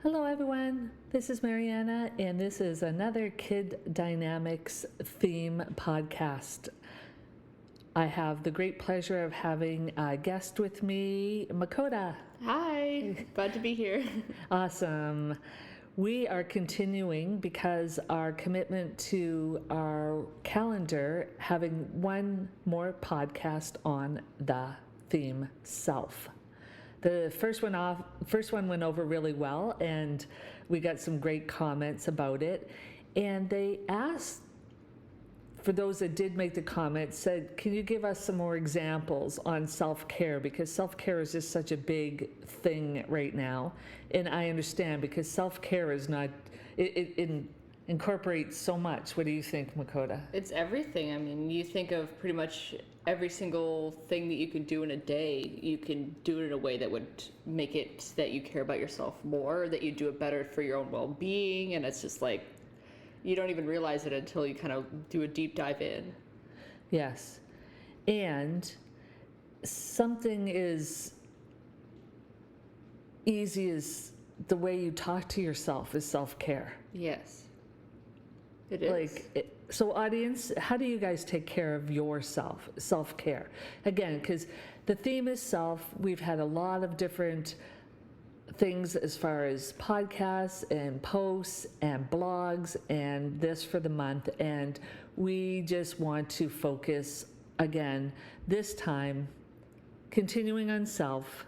Hello, everyone. This is Mariana, and this is another Kid Dynamics theme podcast. I have the great pleasure of having a guest with me, Makota. Hi, glad to be here. Awesome. We are continuing because our commitment to our calendar, having one more podcast on the theme self. The first one went over really well, and we got some great comments about it. And they asked, for those that did make the comments, said, can you give us some more examples on self-care? Because self-care is just such a big thing right now. And I understand, because self-care is not, it incorporates so much. What do you think, Makota? It's everything. I mean, you think of pretty much every single thing that you can do in a day, you can do it in a way that would make it that you care about yourself more, that you do it better for your own well-being, and it's just like, you don't even realize it until you kind of do a deep dive in. Yes. And something as easy as the way you talk to yourself is self-care. Yes. It is. So audience, how do you guys take care of yourself, self-care? Again, because the theme is self. We've had a lot of different things as far as podcasts and posts and blogs and this for the month. And we just want to focus, again, this time, continuing on self,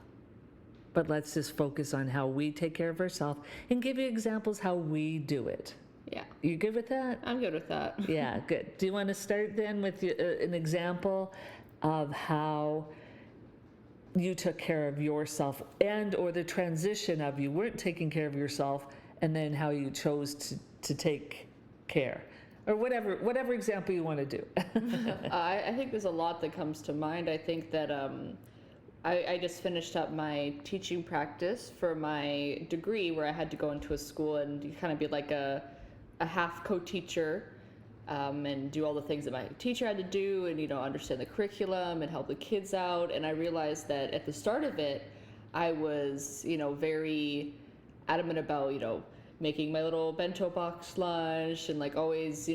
but let's just focus on how we take care of ourselves and give you examples how we do it. Yeah. You good with that? I'm good with that. Yeah, good. Do you want to start then with an example of how you took care of yourself, and or the transition of you weren't taking care of yourself, and then how you chose to take care, or whatever example you want to do? I think there's a lot that comes to mind. I think that I just finished up my teaching practice for my degree, where I had to go into a school and kind of be like a half co-teacher, and do all the things that my teacher had to do, and understand the curriculum and help the kids out. And I realized that at the start of it, I was very adamant about making my little bento box lunch, and always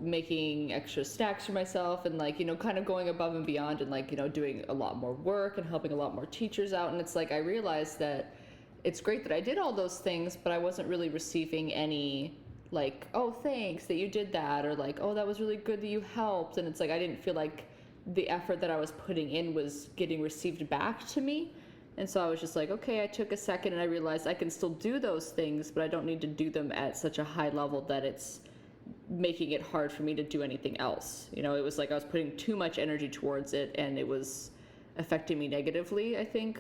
making extra snacks for myself, and kind of going above and beyond, and doing a lot more work and helping a lot more teachers out. And it's I realized that it's great that I did all those things, but I wasn't really receiving any oh, thanks that you did that, or oh, that was really good that you helped. And it's I didn't feel like the effort that I was putting in was getting received back to me. And so I was just okay, I took a second and I realized I can still do those things, but I don't need to do them at such a high level that it's making it hard for me to do anything else. It was I was putting too much energy towards it, and it was affecting me negatively, I think.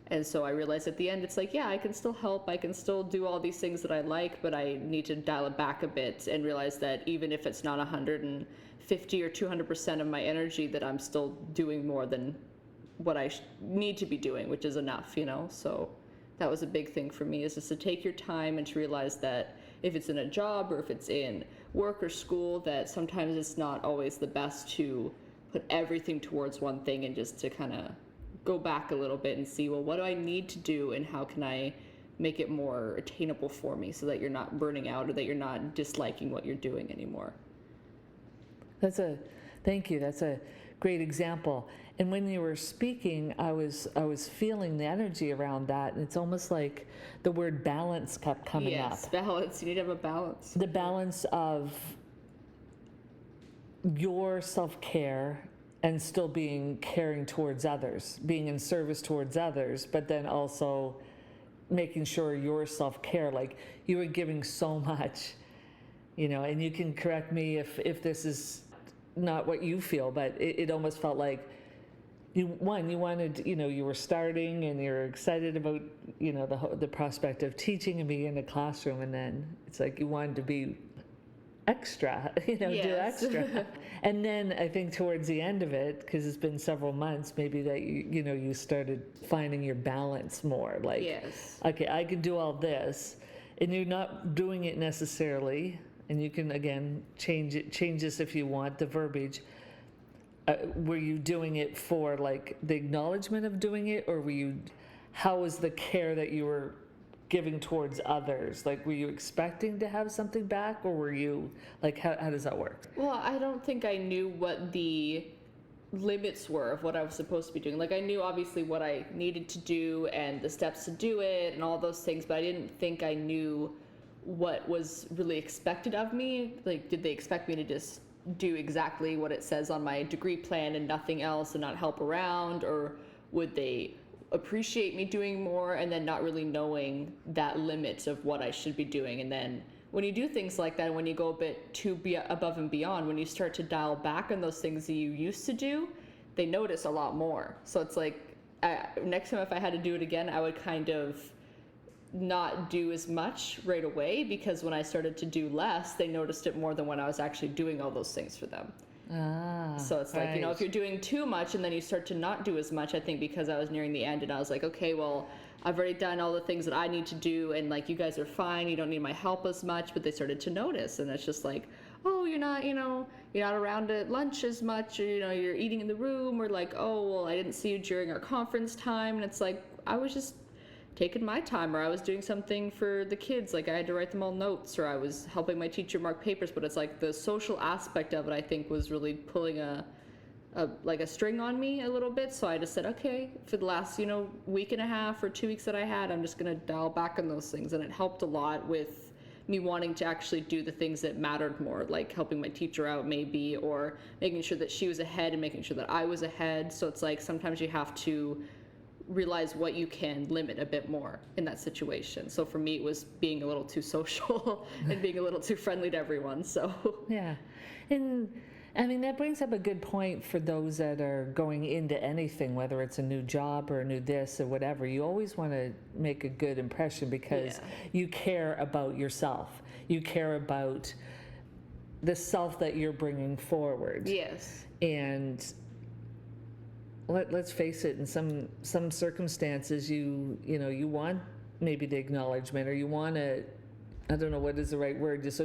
And so I realized at the end, it's yeah, I can still help, I can still do all these things that I like, but I need to dial it back a bit and realize that even if it's not 150 or 200% of my energy, that I'm still doing more than what I need to be doing, which is enough, So that was a big thing for me, is just to take your time and to realize that if it's in a job or if it's in work or school, that sometimes it's not always the best to put everything towards one thing, and just to kind of go back a little bit and see, well, what do I need to do, and how can I make it more attainable for me, so that you're not burning out, or that you're not disliking what you're doing anymore. Thank you. That's a great example. And when you were speaking, I was feeling the energy around that, and it's almost like the word balance kept coming up. Yes, balance. You need to have a balance. The balance of your self-care and still being caring towards others, being in service towards others, but then also making sure your self-care, you were giving so much, and you can correct me if this is not what you feel, but it almost felt like you wanted, you were starting and you're excited about, the prospect of teaching and being in the classroom, and then it's you wanted to be extra, Yes. do extra. And then I think towards the end of it, because it's been several months, maybe that you started finding your balance more. Yes. Okay, I can do all this, and you're not doing it necessarily. And you can again change this if you want the verbiage. Were you doing it for the acknowledgement of doing it, or how was the care that you were giving towards others? Like, were you expecting to have something back, or were you like, how does that work? Well, I don't think I knew what the limits were of what I was supposed to be doing. Like, I knew obviously what I needed to do and the steps to do it and all those things, but I didn't think I knew what was really expected of me. Like, did they expect me to just do exactly what it says on my degree plan and nothing else and not help around, or would they appreciate me doing more and then not really knowing that limit of what I should be doing? And then when you do things like that, when you go a bit too above and beyond, when you start to dial back on those things that you used to do, they notice a lot more. So it's like, next time if I had to do it again, I would kind of not do as much right away, because when I started to do less, they noticed it more than when I was actually doing all those things for them. So it's like, if you're doing too much and then you start to not do as much, I think because I was nearing the end and I was like, okay, well, I've already done all the things that I need to do, and like, you guys are fine, you don't need my help as much, but they started to notice, and it's just like, oh, you're not around at lunch as much, or, you're eating in the room, or like, oh, well, I didn't see you during our conference time, and it's like, I was just taking my time, or I was doing something for the kids, like I had to write them all notes, or I was helping my teacher mark papers, but it's like the social aspect of it, I think, was really pulling a string on me a little bit. So I just said, okay, for the last, week and a half or 2 weeks that I had, I'm just going to dial back on those things. And it helped a lot with me wanting to actually do the things that mattered more, like helping my teacher out maybe, or making sure that she was ahead and making sure that I was ahead. So it's like, sometimes you have to realize what you can limit a bit more in that situation. So for me, it was being a little too social and being a little too friendly to everyone. So yeah. And I mean, that brings up a good point for those that are going into anything, whether it's a new job or a new this or whatever. You always want to make a good impression because you care about yourself. You care about the self that you're bringing forward. Yes. And let's face it, in some circumstances, you want maybe the acknowledgement, or you want to, I don't know what is the right word, just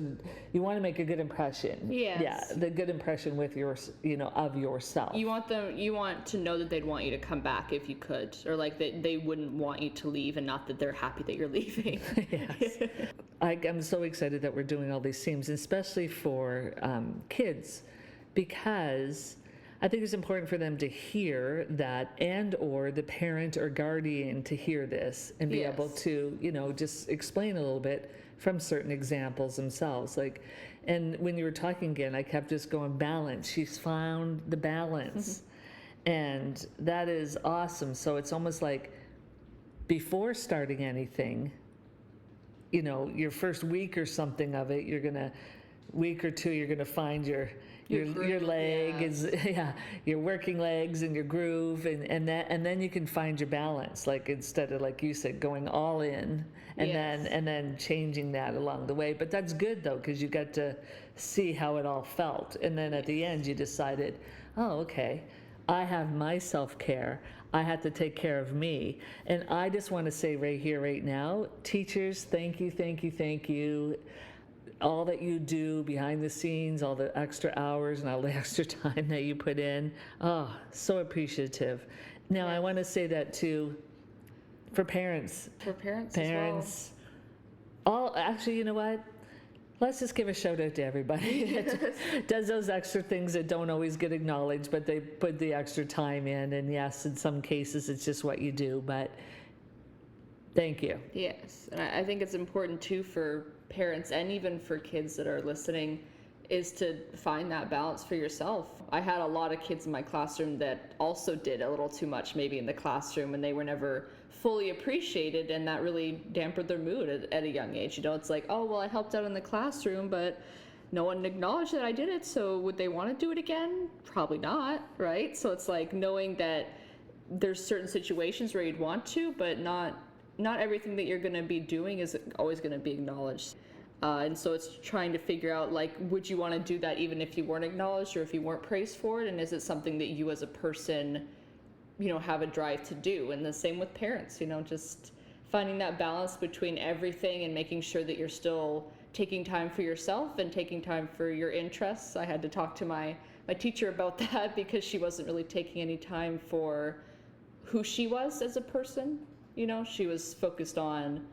you want to make a good impression. Yes. Yeah, the good impression with of yourself. You want to know that they'd want you to come back if you could, or like that they wouldn't want you to leave, and not that they're happy that you're leaving. Yes. I'm so excited that we're doing all these themes, especially for kids, because I think it's important for them to hear that, and or the parent or guardian to hear this and be able to, just explain a little bit from certain examples themselves. Like, and when you were talking again, I kept just going, balance. She's found the balance. And that is awesome. So it's almost like before starting anything, your first week or something of it, week or two, you're going to find your leg is your working legs and your groove, and then you can find your balance, like, instead of, like you said, going all in and then changing that along the way. But that's good though, because you got to see how it all felt, and then at the end you decided, oh, okay, I have my self-care, I have to take care of me. And I just want to say right here, right now, teachers, thank you. All that you do behind the scenes, all the extra hours and all the extra time that you put in. Oh, so appreciative. Now, I want to say that too, for parents. For parents as well. Actually, you know what? Let's just give a shout out to everybody that does those extra things that don't always get acknowledged, but they put the extra time in. And yes, in some cases, it's just what you do, but thank you. Yes, and I think it's important too for parents and even for kids that are listening is to find that balance for yourself. I had a lot of kids in my classroom that also did a little too much maybe in the classroom, and they were never fully appreciated, and that really dampened their mood at a young age. It's like, oh, well, I helped out in the classroom, but no one acknowledged that I did it, so would they want to do it again? Probably not, right? So it's like knowing that there's certain situations where you'd want to, but not everything that you're going to be doing is always going to be acknowledged. And so it's trying to figure out, like, would you want to do that even if you weren't acknowledged or if you weren't praised for it? And is it something that you as a person, have a drive to do? And the same with parents, just finding that balance between everything and making sure that you're still taking time for yourself and taking time for your interests. I had to talk to my teacher about that because she wasn't really taking any time for who she was as a person. She was focused on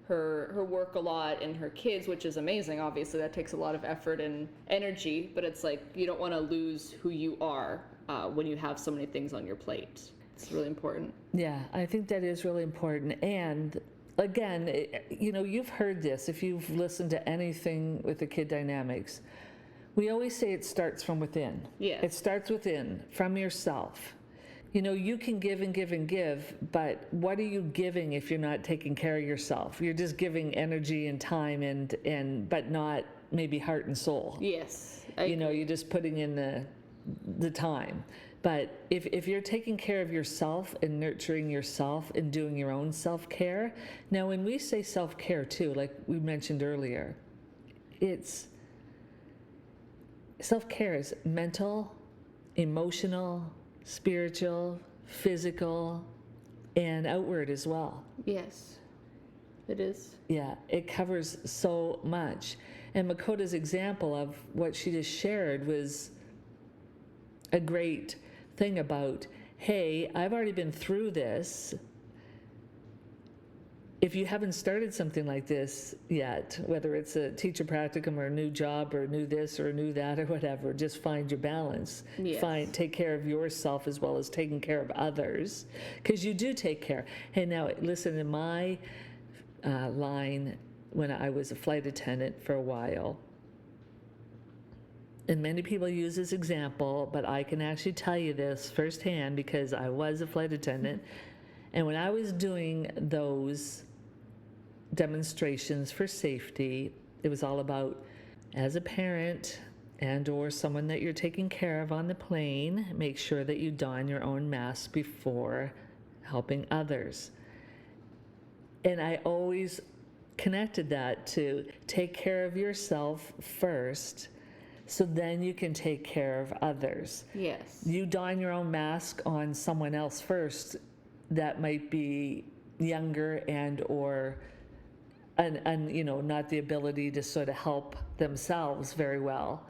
her work a lot and her kids, which is amazing. Obviously, that takes a lot of effort and energy, but it's like you don't want to lose who you are when you have so many things on your plate. It's really important. Yeah, I think that is really important. And again, you've heard this if you've listened to anything with the kid dynamics. We always say it starts from within. Yes. It starts within, from yourself. You can give and give and give, but what are you giving if you're not taking care of yourself? You're just giving energy and time but not maybe heart and soul. Yes. You're just putting in the time. But if you're taking care of yourself and nurturing yourself and doing your own self-care, now when we say self-care too, like we mentioned earlier, self-care is mental, emotional, spiritual, physical, and outward as well. Yes, it is. Yeah, it covers so much. And Makota's example of what she just shared was a great thing about, hey, I've already been through this. If you haven't started something like this yet, whether it's a teacher practicum or a new job or new this or new that or whatever, just find your balance. Yes. Take care of yourself as well as taking care of others, because you do take care. Hey, now listen, in my line when I was a flight attendant for a while, and many people use this example, but I can actually tell you this firsthand because I was a flight attendant. And when I was doing those demonstrations for safety, it was all about, as a parent and or someone that you're taking care of on the plane, make sure that you don your own mask before helping others. And I always connected that to take care of yourself first, so then you can take care of others. Yes. You don your own mask on someone else first that might be younger and not the ability to sort of help themselves very well.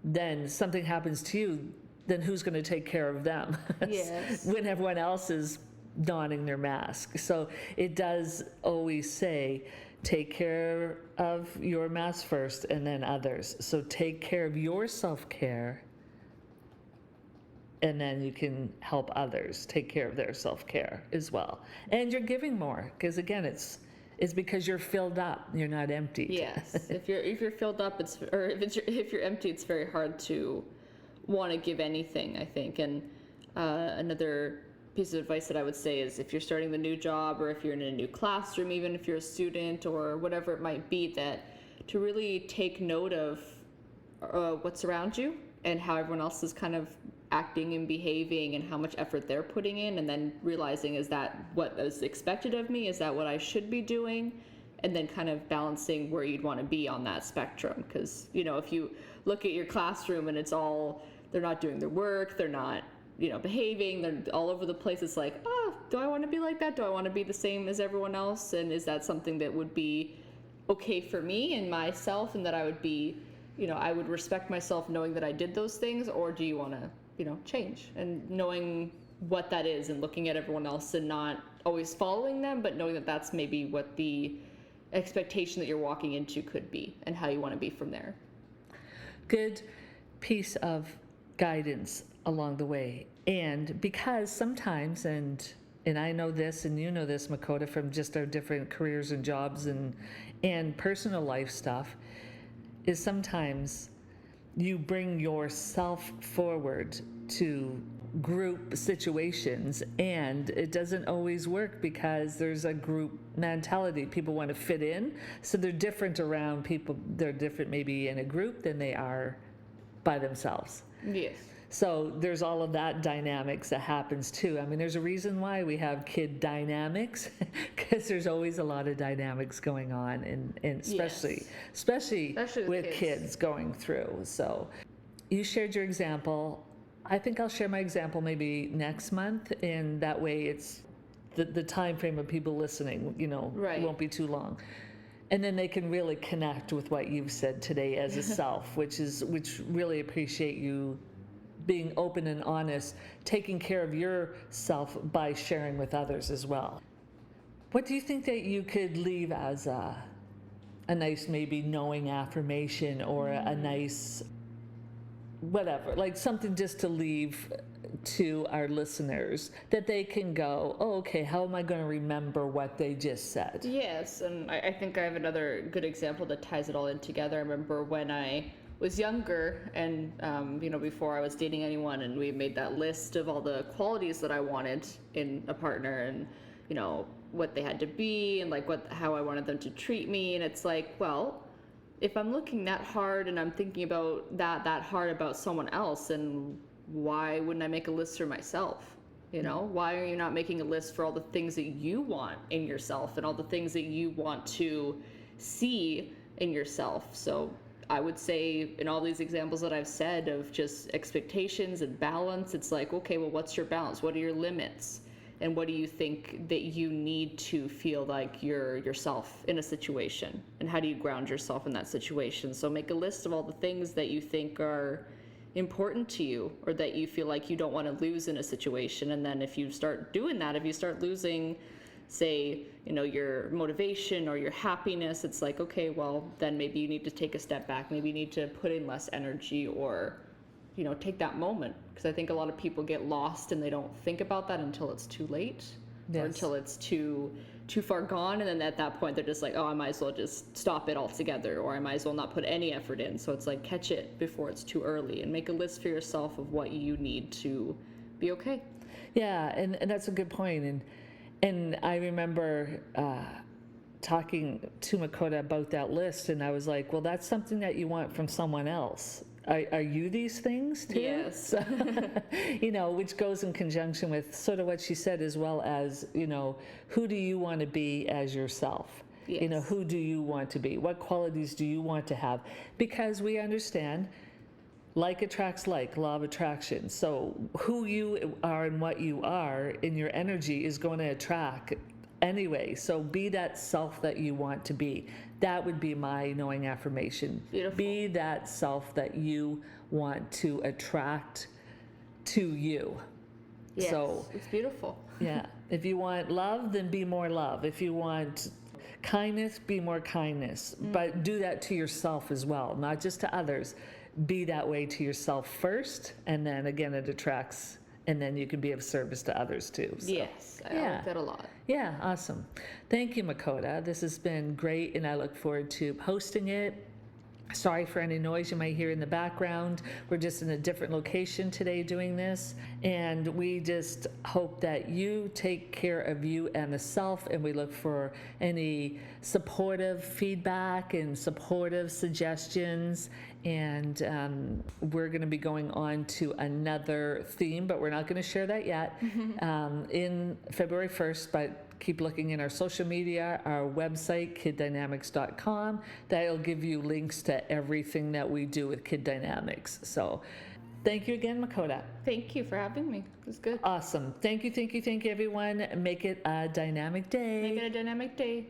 Then something happens to you, then who's going to take care of them? Yes. When everyone else is donning their mask. So it does always say, take care of your mask first and then others. So take care of your self-care, and then you can help others take care of their self-care as well. And you're giving more, because again, it's because you're filled up, you're not empty. Yes. if you're filled up, if you're empty, it's very hard to want to give anything, I think. And another piece of advice that I would say is, if you're starting the new job, or if you're in a new classroom, even if you're a student or whatever it might be, that to really take note of what's around you and how everyone else is kind of acting and behaving and how much effort they're putting in, and then realizing, is that what is expected of me? Is that what I should be doing? And then kind of balancing where you'd want to be on that spectrum. Because, if you look at your classroom and it's all, they're not doing their work, they're not, behaving, they're all over the place. It's like, do I want to be like that? Do I want to be the same as everyone else? And is that something that would be okay for me and myself, and that I would be, I would respect myself knowing that I did those things? Or do you want to, change, and knowing what that is, and looking at everyone else and not always following them, but knowing that that's maybe what the expectation that you're walking into could be, and how you want to be from there. Good piece of guidance along the way. And because sometimes, and I know this, and you know this, Makota, from just our different careers and jobs and personal life stuff, is sometimes you bring yourself forward to group situations, and it doesn't always work because there's a group mentality. People want to fit in, so they're different around people. They're different maybe in a group than they are by themselves. Yes. So there's all of that dynamics that happens too. I mean, there's a reason why we have kid dynamics, because there's always a lot of dynamics going on, and especially with kids going through. So you shared your example. I think I'll share my example maybe next month, and that way it's the time frame of people listening, Right. won't be too long. And then they can really connect with what you've said today as a self, which really appreciate you being open and honest, taking care of yourself by sharing with others as well. What do you think that you could leave as a nice, maybe knowing affirmation, or a nice, whatever, like something just to leave to our listeners that they can go, oh, okay, how am I going to remember what they just said? Yes, and I think I have another good example that ties it all in together. I remember when I was younger and, before I was dating anyone, and we made that list of all the qualities that I wanted in a partner, and, what they had to be, and like how I wanted them to treat me. And it's like, well, if I'm looking that hard and I'm thinking about that hard about someone else, and why wouldn't I make a list for myself? Why are you not making a list for all the things that you want in yourself and all the things that you want to see in yourself? So I would say, in all these examples that I've said of just expectations and balance, it's like, okay, well, what's your balance? What are your limits? And what do you think that you need to feel like you're yourself in a situation? And how do you ground yourself in that situation? So make a list of all the things that you think are important to you, or that you feel like you don't want to lose in a situation. And then if you start doing that, if you start losing, say, your motivation or your happiness, it's like, okay, well, then maybe you need to take a step back. Maybe you need to put in less energy, or take that moment. Because I think a lot of people get lost and they don't think about that until it's too late. Or until it's too far gone, and then at that point they're just like, oh, I might as well just stop it altogether, or I might as well not put any effort in. So it's like, catch it before it's too early, and make a list for yourself of what you need to be okay. Yeah, and that's a good point. And I remember talking to Makota about that list, and I was like, well, that's something that you want from someone else. Are you these things too? Yes. Which goes in conjunction with sort of what she said, as well as, who do you want to be as yourself? Yes. Who do you want to be? What qualities do you want to have? Because we understand like attracts like, law of attraction. So who you are and what you are in your energy is going to attract anyway. So be that self that you want to be. That would be my knowing affirmation. Beautiful. Be that self that you want to attract to you. Yes, so it's beautiful. Yeah. If you want love, then be more love. If you want kindness, be more kindness. But do that to yourself as well, not just to others. Be that way to yourself first, and then again it attracts, and then you can be of service to others too. So. Yes, I like that a lot. Yeah, awesome. Thank you, Makota. This has been great, and I look forward to posting it. Sorry for any noise you might hear in the background. We're just in a different location today doing this, and we just hope that you take care of you and the self, and we look for any supportive feedback and supportive suggestions. And we're going to be going on to another theme, but we're not going to share that yet in February 1st, but keep looking in our social media, our website, kiddynamics.com. That'll give you links to everything that we do with Kid Dynamics. So thank you again, Makota. Thank you for having me. It was good. Awesome. Thank you, everyone. Make it a dynamic day. Make it a dynamic day.